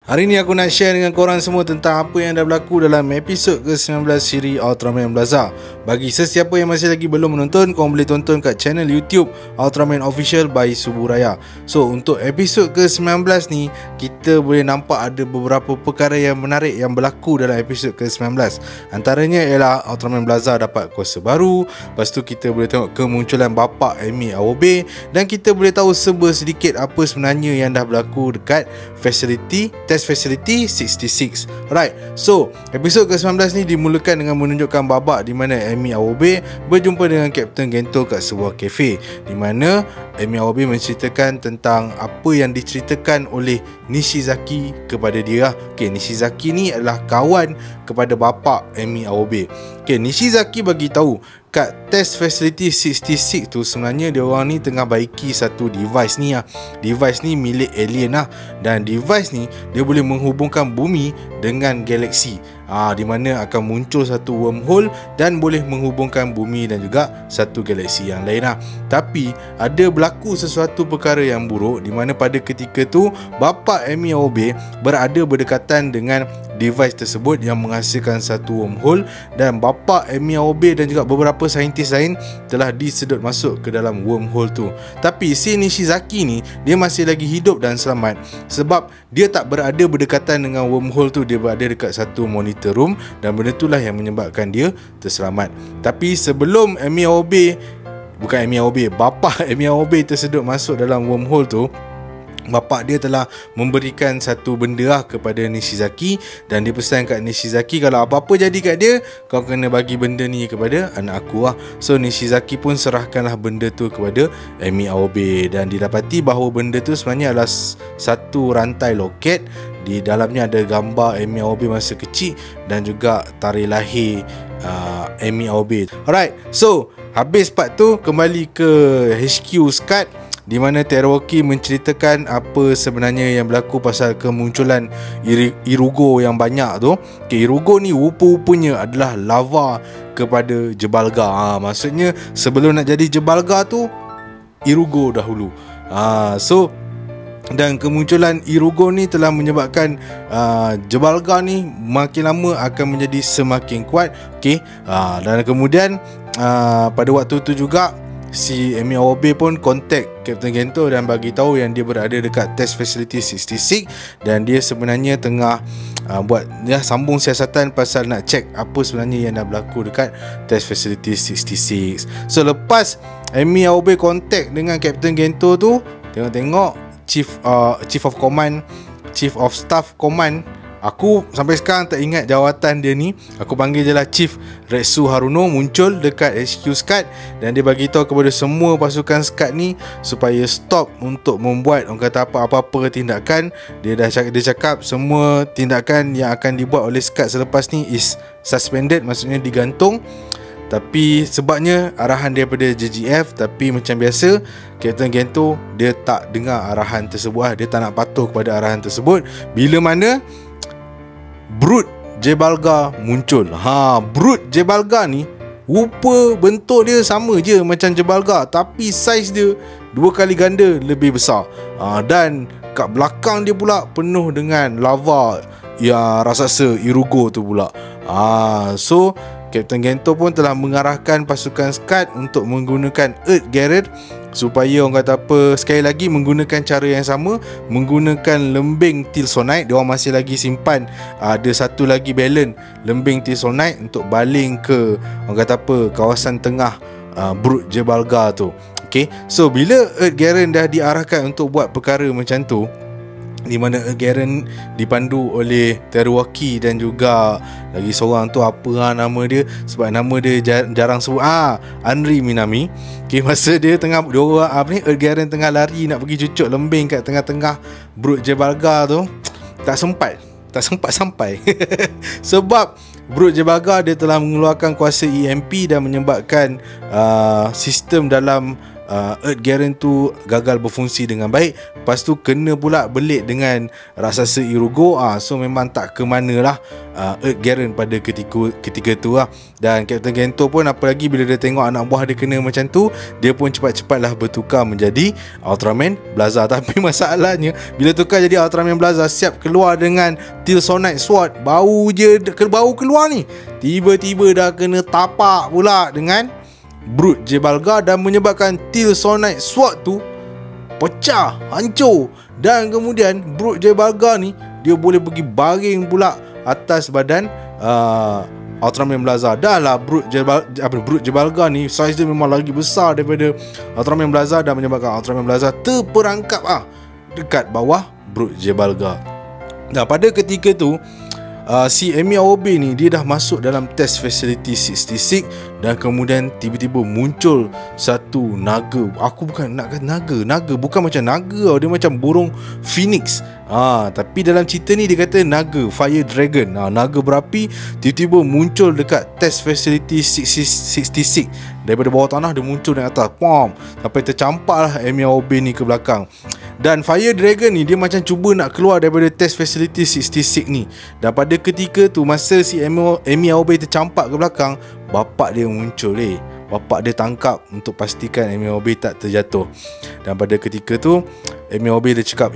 Hari ni aku nak share dengan korang semua tentang apa yang dah berlaku dalam episod ke-19 siri Ultraman Blaza. Bagi sesiapa yang masih lagi belum menonton, korang boleh tonton kat channel YouTube Ultraman Official by Suburaya. So, untuk episod ke-19 ni, kita boleh nampak ada beberapa perkara yang menarik yang berlaku dalam episod ke-19. Antaranya ialah Ultraman Blaza dapat kuasa baru. Lepas tu kita boleh tengok kemunculan bapa Amy Aobe, dan kita boleh tahu serba sedikit apa sebenarnya yang dah berlaku dekat Test Facility 66. Alright, so episod ke-19 ni dimulakan dengan menunjukkan babak di mana Amy Aobe berjumpa dengan Kapten Gento kat sebuah kafe, di mana Amy Aobe menceritakan tentang apa yang diceritakan oleh Nishizaki kepada dia. Nishizaki ni adalah kawan kepada bapa Amy Aobe. Nishizaki bagi tahu kat Test Facility 66 tu sebenarnya dia orang ni tengah baiki satu device ni lah. Device ni milik alien lah, dan device ni dia boleh menghubungkan bumi dengan galaksi, di mana akan muncul satu wormhole dan boleh menghubungkan bumi dan juga satu galaksi yang lain lah. Tapi ada berlaku sesuatu perkara yang buruk, di mana pada ketika tu bapa Amy Aobe berada berdekatan dengan device tersebut yang menghasilkan satu wormhole, dan bapa Amy Aobe dan juga beberapa saintis lain telah disedot masuk ke dalam wormhole tu. Tapi si Nishizaki ni dia masih lagi hidup dan selamat, sebab dia tak berada berdekatan dengan wormhole tu, dia berada dekat satu monitor room, dan benda itulah yang menyebabkan dia terselamat. Tapi sebelum bapa Amy Aobe tersedut masuk dalam wormhole tu, bapa dia telah memberikan satu benda lah kepada Nishizaki, dan dia pesan kat Nishizaki, kalau apa-apa jadi kat dia, kau kena bagi benda ni kepada anak aku lah. So Nishizaki pun serahkanlah benda tu kepada Amy Aobe, dan didapati bahawa benda tu sebenarnya adalah satu rantai loket. Di dalamnya ada gambar Amy Aobe masa kecil dan juga tarikh lahir Amy Aobe. Alright, so habis part tu, kembali ke HQ Scud, di mana Teruoki menceritakan apa sebenarnya yang berlaku pasal kemunculan Irugo yang banyak tu. Irugo ni rupa-rupanya adalah lava kepada Jebalga. Maksudnya sebelum nak jadi Jebalga tu, Irugo dahulu. Dan kemunculan Irugo ni telah menyebabkan Jebalga ni makin lama akan menjadi semakin kuat. Dan kemudian pada waktu tu juga si Amy Aobe pun kontak Kapten Gento dan bagi tahu yang dia berada dekat Test Facility 66, dan dia sebenarnya tengah sambung siasatan pasal nak check apa sebenarnya yang dah berlaku dekat Test Facility 66. So lepas Amy Aobe kontak dengan Kapten Gento tu, tengok-tengok Chief of Staff Command, aku sampai sekarang tak ingat jawatan dia ni, aku panggil je lah Chief Retsu Haruno, muncul dekat HQ Scud, dan dia bagi tahu kepada semua pasukan Scud ni supaya stop untuk membuat orang kata apa-apa tindakan. Dia cakap semua tindakan yang akan dibuat oleh Scud selepas ni is suspended, maksudnya digantung. Tapi sebabnya arahan daripada JGF, tapi macam biasa Kapten Gento dia tak dengar arahan tersebut, dia tak nak patuh kepada arahan tersebut. Bila mana Brute Jebalga muncul. Brute Jebalga ni rupa bentuk dia sama je macam Jebalga, tapi saiz dia 2 kali ganda lebih besar. Dan kat belakang dia pula penuh dengan lava ya raksasa Irugo tu pula. So Kapten Gento pun telah mengarahkan pasukan Scud untuk menggunakan Earth Garrett supaya orang kata apa, sekali lagi menggunakan cara yang sama, menggunakan lembing Tilsonite. Dia orang masih lagi simpan ada satu lagi balance lembing Tilsonite untuk baling ke orang kata apa, kawasan tengah Brute Jebalga tu. So bila Earth Garrett dah diarahkan untuk buat perkara macam tu, di mana Garen dipandu oleh Teruoki dan juga lagi seorang tu apa nama dia, sebab nama dia jarang sebut, Anri Minami. Masa dia tengah Garen tengah lari nak pergi cucuk lembing kat tengah-tengah Brute Jebalga tu, tak sempat sampai sebab Brute Jebalga dia telah mengeluarkan kuasa EMP dan menyebabkan sistem dalam Earth Garen tu gagal berfungsi dengan baik. Lepas tu kena pula belit dengan raksasa Irugo. So memang tak ke mana lah Earth Garen pada ketika tu lah. Dan Captain Gento pun apalagi bila dia tengok anak buah dia kena macam tu, dia pun cepat-cepatlah bertukar menjadi Ultraman Blaza. Tapi masalahnya bila tukar jadi Ultraman Blaza, siap keluar dengan Tilsonite Sword, baru keluar ni, tiba-tiba dah kena tapak pula dengan Brute Jebalga dan menyebabkan Tilsonite Sword tu pecah, hancur. Dan kemudian Brute Jebalga ni dia boleh pergi baring pula atas badan Ultraman Blaza. Dah lah Brute Jebalga ni saiz dia memang lagi besar daripada Ultraman Blaza dan menyebabkan Ultraman Blaza terperangkap dekat bawah Brute Jebalga. Nah, pada ketika tu si Emi Aobe ni dia dah masuk dalam test facility 66 dan kemudian tiba-tiba muncul satu naga. Aku bukan nak kata naga bukan macam naga, dia macam burung phoenix. Tapi dalam cerita ni dia kata naga, fire dragon. Naga berapi tiba-tiba muncul dekat test facility 66. Daripada bawah tanah dia muncul naik atas, pom, sampai tercampaklah Emi Aobe ni ke belakang. Dan Fire Dragon ni dia macam cuba nak keluar daripada test facility 66 ni. Dan pada ketika tu masa si Emi Aobe tercampak ke belakang, bapak dia muncul. Bapak dia tangkap untuk pastikan Emi Aobe tak terjatuh. Dan pada ketika tu Emi Aobe dia cakap,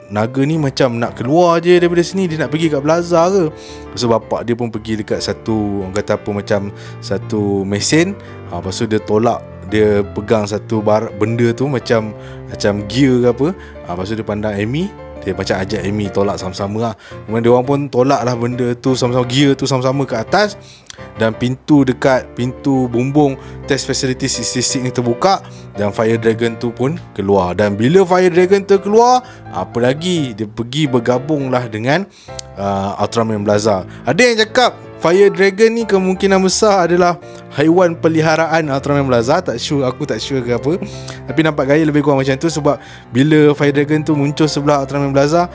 naga ni macam nak keluar je daripada sini, dia nak pergi kat Blaza ke? So bapak dia pun pergi dekat satu, orang kata apa, macam satu mesin. Lepas tu dia tolak, dia pegang satu benda tu macam gear ke apa. Lepas tu dia pandang Amy, dia macam ajak Amy tolak sama-sama lah. Kemudian dia orang pun tolak lah benda tu sama-sama, gear tu sama-sama ke atas. Dan pintu bumbung test facility 66 ni terbuka dan Fire Dragon tu pun keluar. Dan bila Fire Dragon tu keluar, apa lagi, dia pergi bergabung lah dengan Ultraman Blaza. Ada yang cakap Fire Dragon ni kemungkinan besar adalah haiwan peliharaan Ultraman Blaza. Aku tak sure ke apa, tapi nampak gaya lebih kurang macam tu. Sebab bila Fire Dragon tu muncul sebelah Ultraman Blaza,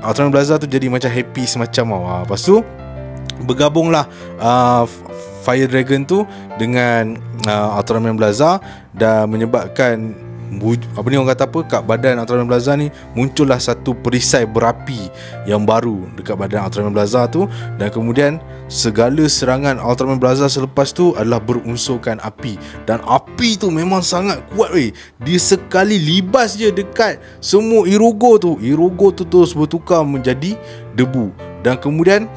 Ultraman Blaza tu jadi macam happy semacam. Lepas tu bergabunglah Fire Dragon tu dengan Ultraman Blaza dan menyebabkan orang kata apa, kat badan Ultraman Blaza ni muncullah satu perisai berapi yang baru dekat badan Ultraman Blaza tu. Dan kemudian segala serangan Ultraman Blaza selepas tu adalah berunsurkan api. Dan api tu memang sangat kuat Dia sekali libas je dekat semua Irugo tu terus bertukar menjadi debu. Dan kemudian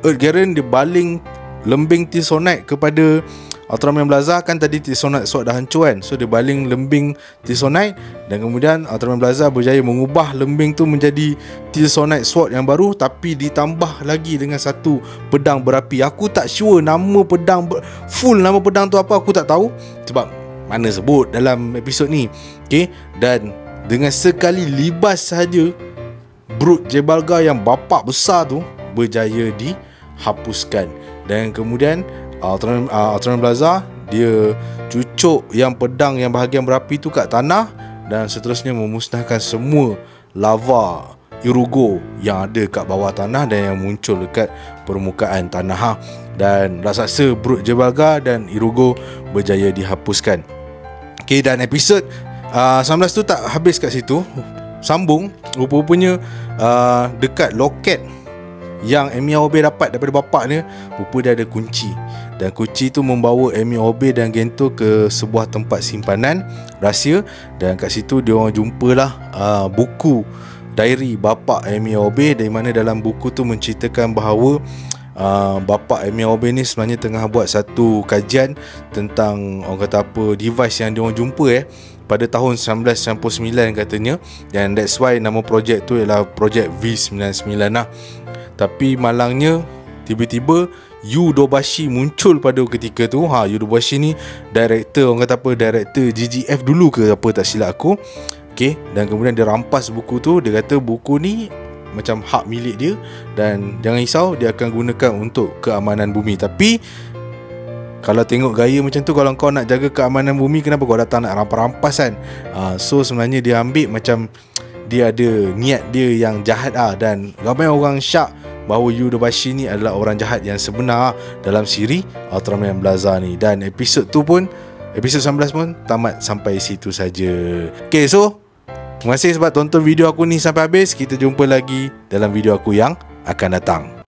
Earth Garen dia baling lembing Tilsonite kepada Ultraman Blaza. Kan tadi Tilsonite Sword dah hancur kan, so dia baling lembing Tilsonite. Dan kemudian Ultraman Blaza berjaya mengubah lembing tu menjadi Tilsonite Sword yang baru, tapi ditambah lagi dengan satu pedang berapi. Aku tak sure nama pedang nama pedang tu apa, aku tak tahu sebab mana sebut dalam episod ni. Dan dengan sekali libas sahaja, Brute Jebalga yang bapak besar tu berjaya dihapuskan. Dan kemudian Ultraman Blaza dia cucuk yang pedang yang bahagian berapi tu kat tanah dan seterusnya memusnahkan semua lava Irugo yang ada kat bawah tanah dan yang muncul dekat permukaan tanah. Dan raksasa Brute Jebalga dan Irugo berjaya dihapuskan. Dan episod 19 tu tak habis kat situ, sambung. Rupa-rupanya dekat loket yang Emi Aobe dapat daripada bapak dia, rupa dia ada kunci. Dan kunci tu membawa Emi Aobe dan Gento ke sebuah tempat simpanan rahsia. Dan kat situ dia orang jumpalah buku diary bapak Emi Aobe, dari mana dalam buku tu menceritakan bahawa bapak Emi Aobe ni sebenarnya tengah buat satu kajian tentang, orang kata apa, device yang dia orang jumpa pada tahun 1999 katanya. Dan that's why nama projek tu ialah projek V99 lah. Tapi malangnya tiba-tiba Yu Dobashi muncul pada ketika tu. Yu Dobashi ni director, orang kata apa, director GGF dulu ke apa, tak silap aku. Dan kemudian dia rampas buku tu. Dia kata buku ni macam hak milik dia dan jangan risau, dia akan gunakan untuk keamanan bumi. Tapi kalau tengok gaya macam tu, kalau kau nak jaga keamanan bumi, kenapa kau datang nak rampas-rampas kan? So sebenarnya dia ambil macam dia ada niat dia yang jahat dan ramai orang syak bahawa Yu Dobashi ni adalah orang jahat yang sebenar dalam siri Ultraman Blaza ni. Dan episod tu pun episod 19 pun tamat sampai situ saja. Okay, so terima kasih sebab tonton video aku ni sampai habis. Kita jumpa lagi dalam video aku yang akan datang.